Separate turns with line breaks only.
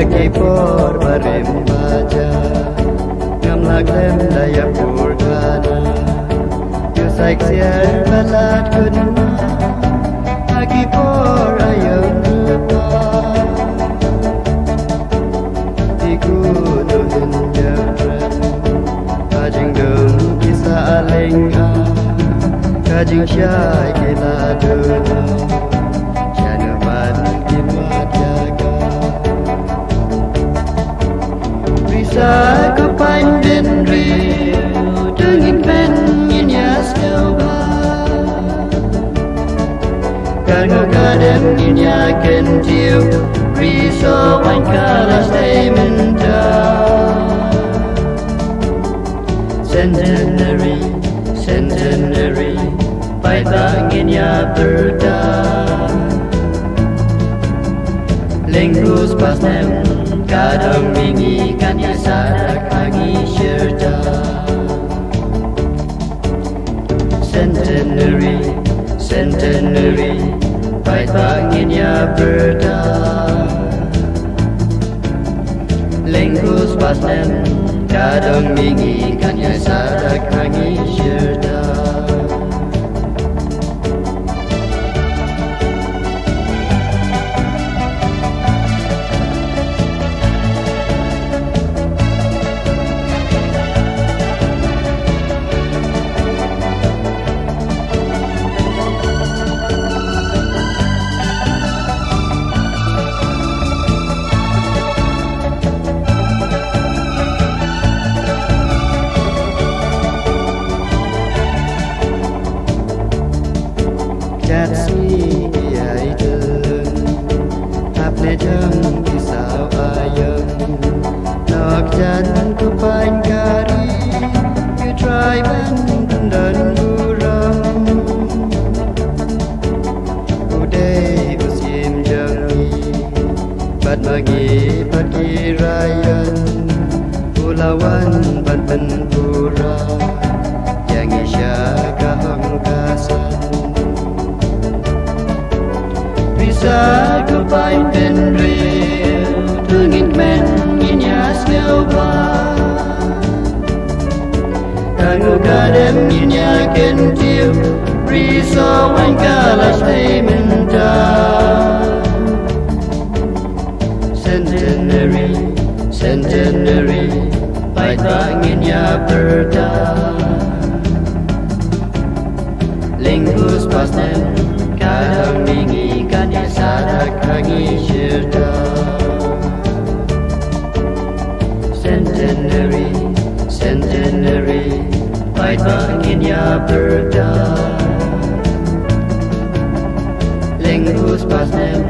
kipor barem baja ngamlak lem daya purgana yusaik siar balat kunma kipor ayam lupa iku nuhin jaran kajing dum kisah aleng kajing syai kila duna janaman kimat jaga bisa ku pandin riu dengin pen inyas coba karena kadang inya kentiu riso wan kalas tay menta centenary centenary baitang inya berda lengkus pasnem kadang mengikan ya sarak hangi syerda centenary centenary baitang inya berda lengkus pasnem kadang mengikan ya sarak hangi syerda Jasmi kiai den apne jam kisau ayam nak jan ku pankari you try ban dan buram udai usim jangi bat magi pagi rayan pulauan ban pura yang isya kahang kasan bisa ku pandin riu dengin men inyas coba kanggo kadem inya kentiu riso wan kalas tay menta centenary centenary baitang inya berda lengkus pasnem kadang mengikan ya sarak hangi syerda centenary centenary baitang inya berda lengkus pasnem